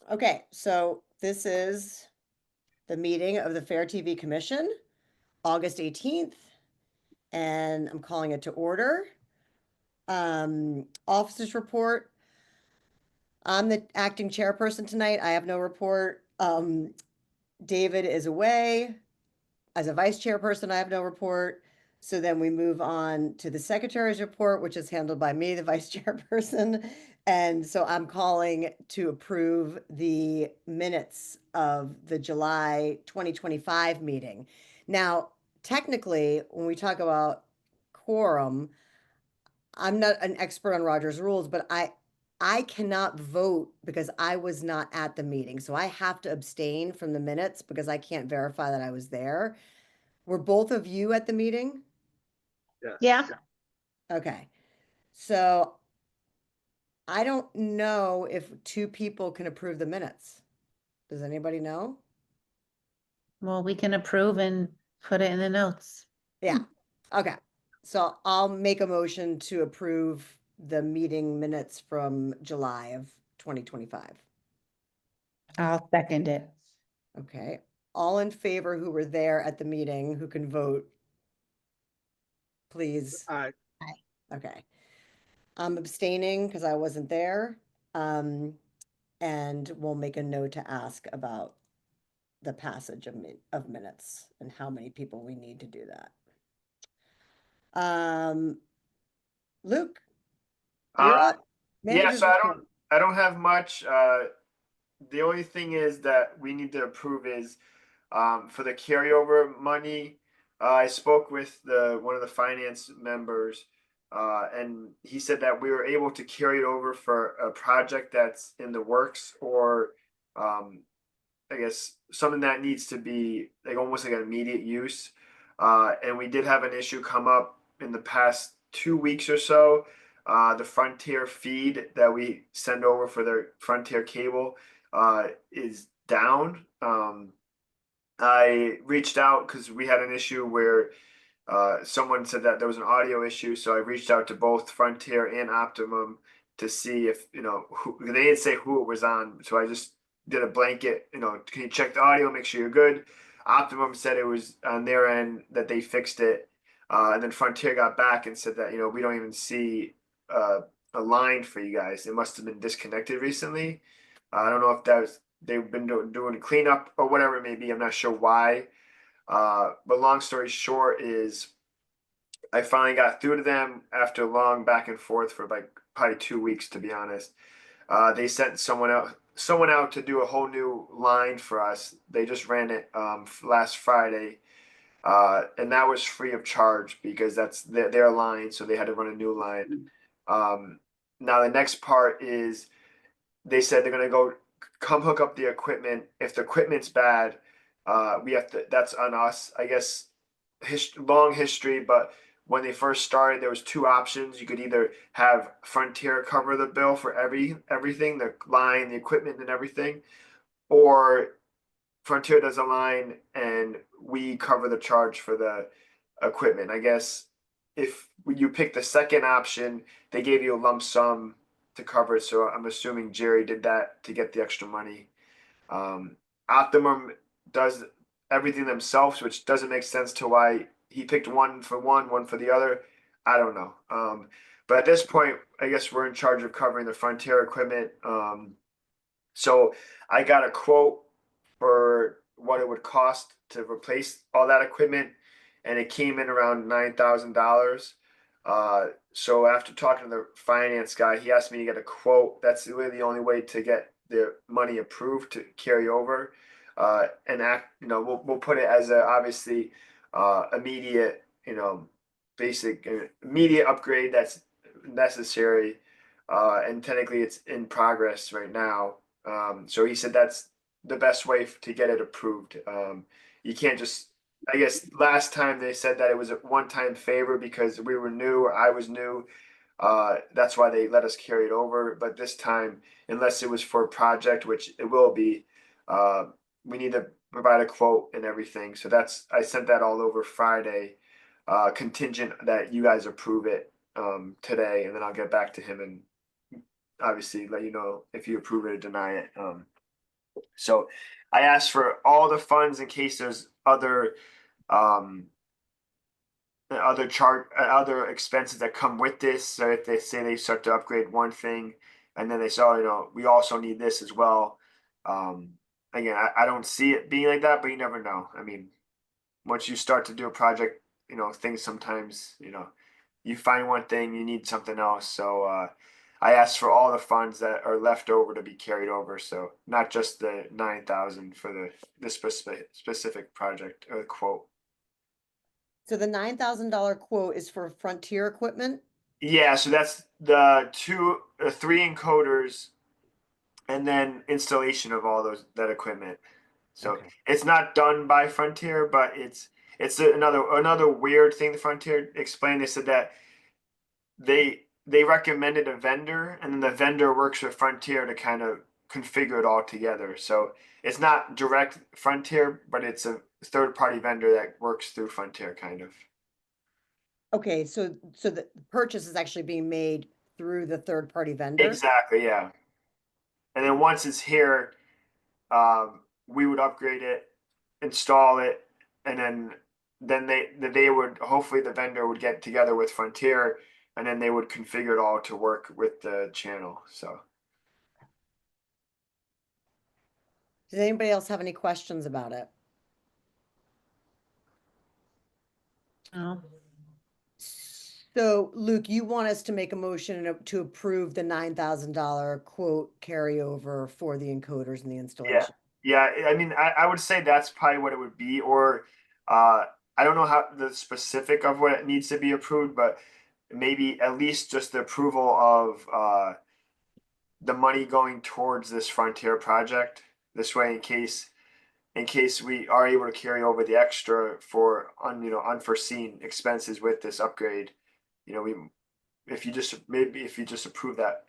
Okay, so this is the meeting of the FairTV Commission, August 18th, and I'm calling it to order. Officers report. I'm the acting chairperson tonight. I have no report. David is away. As a vice chairperson, I have no report. So then we move on to the secretary's report, which is handled by me, the vice chairperson. And so I'm calling to approve the minutes of the July 2025 meeting. Now, technically, when we talk about quorum, I'm not an expert on Roger's rules, but I cannot vote because I was not at the meeting. So I have to abstain from the minutes because I can't verify that I was there. Were both of you at the meeting? Yeah. Okay. So I don't know if two people can approve the minutes. Does anybody know? Well, we can approve and put it in the notes. Yeah. Okay. So I'll make a motion to approve the meeting minutes from July of 2025. I'll second it. Okay. All in favor who were there at the meeting, who can vote, please? Aye. Okay. I'm abstaining because I wasn't there. And we'll make a note to ask about the passage of minutes and how many people we need to do that. Luke, you're up. Yeah, Manager's so report. I don't have much. The only thing is that we need to approve is for the carryover money. I spoke with one of the finance members, and he said that we were able to carry it over for a project that's in the works, or I guess something that needs to be like almost like an immediate use. And we did have an issue come up in the past 2 weeks or so. The Frontier feed that we send over for their Frontier cable is down. I reached out because we had an issue where someone said that there was an audio issue, so I reached out to both Frontier and Optimum to see if they didn't say who it was on, so I just did a blanket. Can you check the audio, make sure you're good? Optimum said it was on their end that they fixed it, and then Frontier got back and said that we don't even see a line for you guys. It must have been disconnected recently. I don't know if that was they've been doing a cleanup or whatever it may be. I'm not sure why. But long story short is I finally got through to them after a long back and forth for like probably 2 weeks, to be honest. They sent someone out to do a whole new line for us. They just ran it last Friday, and that was free of charge because that's their line, so they had to run a new line. Now the next part is they said they're gonna go come hook up the equipment. If the equipment's bad, we have to. That's on us, I guess. Long history, but when they first started, there was two options. You could either have Frontier cover the bill for everything, the line, the equipment, and everything, or Frontier does a line and we cover the charge for the equipment. I guess if you pick the second option, they gave you a lump sum to cover it. So I'm assuming Jerry did that to get the extra money. Optimum does everything themselves, which doesn't make sense to why he picked one for one for the other. I don't know. But at this point, I guess we're in charge of covering the Frontier equipment. So I got a quote for what it would cost to replace all that equipment, and it came in around $9,000. So after talking to the finance guy, he asked me to get a quote. That's really the only way to get the money approved to carry over. We'll put it as a obviously immediate, basic immediate upgrade that's necessary. And technically it's in progress right now. So he said that's the best way to get it approved. You can't just, I guess last time they said that it was a one-time favor because we were new or I was new. That's why they let us carry it over. But this time, unless it was for a project, which it will be, we need to provide a quote and everything. So I sent that all over Friday, contingent that you guys approve it today, and then I'll get back to him and obviously let you know if you approve it or deny it. So I asked for all the funds in case there's um, other expenses that come with this. So if they say they start to upgrade one thing, and then they say, oh, we also need this as well. Again, I don't see it being like that, but you never know. I mean, once you start to do a project, things sometimes, you find one thing, you need something else. So I asked for all the funds that are left over to be carried over. So not just the 9,000 for the specific project or quote. So the $9,000 quote is for Frontier equipment? Yeah, so that's three encoders, and then installation of all that equipment. So Okay. it's not done by Frontier, but it's another weird thing the Frontier explained. They said that they recommended a vendor, and then the vendor works with Frontier to kind of configure it all together. So it's not direct Frontier, but it's a third party vendor that works through Frontier, kind of. Okay, so the purchase is actually being made through the third party vendor? Exactly, yeah. And then once it's here, we would upgrade it, install it, and then they would, hopefully the vendor would get together with Frontier, and then they would configure it all to work with the channel. So Does anybody else have any questions about it? Oh, So Luke, you want us to make a motion to approve the $9,000 quote carryover for the encoders and the yeah, installation? yeah. I mean, I would say that's probably what it would be, or uh, I don't know how the specific of what it needs to be approved, but maybe at least just the approval of the money going towards this Frontier project. This way, in case we are able to carry over the extra for unforeseen expenses with this upgrade, we if you just approve that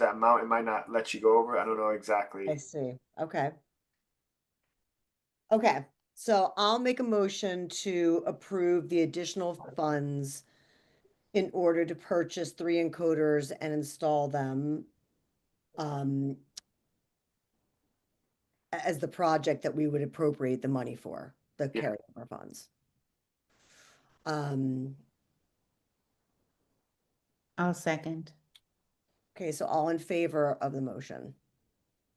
amount, it might not let you go over. I don't know I exactly. see. Okay. Okay, so I'll make a motion to approve the additional funds in order to purchase 3 encoders and install them um, as the project that we would appropriate the money for, the Yeah. carryover funds. Um, I'll second. okay, so all in favor of the motion?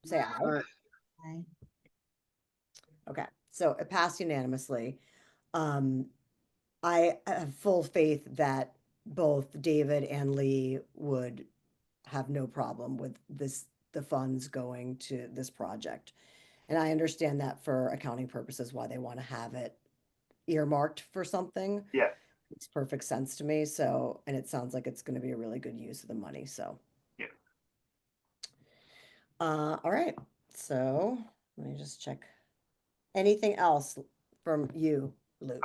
Say aye. Aye. Okay, so it passed unanimously. I have full faith that both David and Lee would have no problem with the funds going to this project. And I understand that for accounting purposes, why they want to have it earmarked for something. Yeah. Makes perfect sense to me. So, and it sounds like it's going to be a really good use of the money. So, Yeah. all right. So let me just check. Anything else from you, Luke?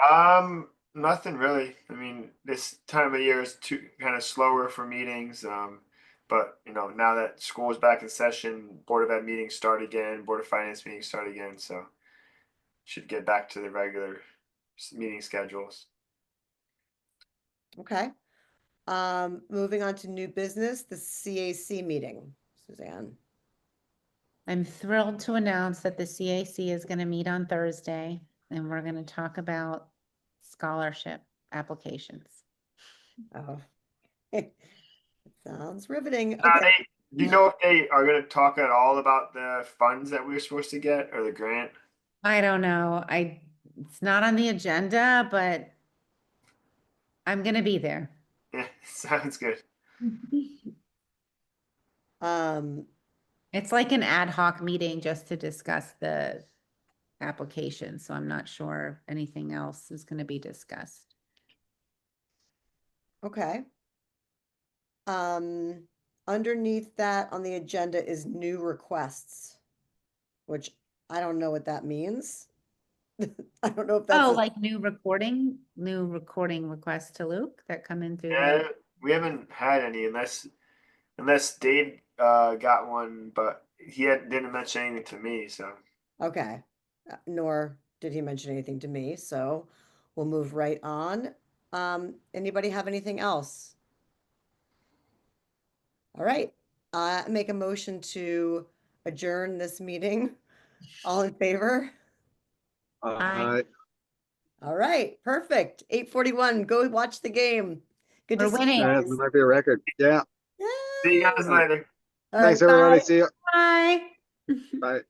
Nothing really. I mean, this time of year is too kind of slower for meetings. But now that school is back in session, Board of Ed meetings start again, Board of Finance meetings start again, so should get back to the regular meeting schedules. Okay. Moving on to new business, the CAC meeting, Suzanne. I'm thrilled to announce that the CAC is going to meet on Thursday, and we're going to talk about scholarship applications. Oh, sounds riveting. Now, Okay. do you know if they are going to talk at all about the funds that we were supposed to get or the grant? I don't know. It's not on the agenda, but I'm going to be there. Yeah, sounds good. Um, It's like an ad hoc meeting just to discuss the application, so I'm not sure if anything else is going to be discussed. okay. Underneath that on the agenda is new requests, which I don't know what that means. I don't know if that's Oh, a, like new recording requests to Luke that come in through Yeah, the, we haven't had any unless Dave got one, but didn't mention anything to me, so. okay. Nor did he mention anything to me, so we'll move right on. Anybody have anything else? All right, make a motion to adjourn this meeting All in favor? Aye. All right, perfect. 8:41, go watch the game. Good to We're see you winning. guys. It might be a record. Yeah. See you guys Yay! later. All Thanks, right, everybody. bye. See you. Bye. Bye.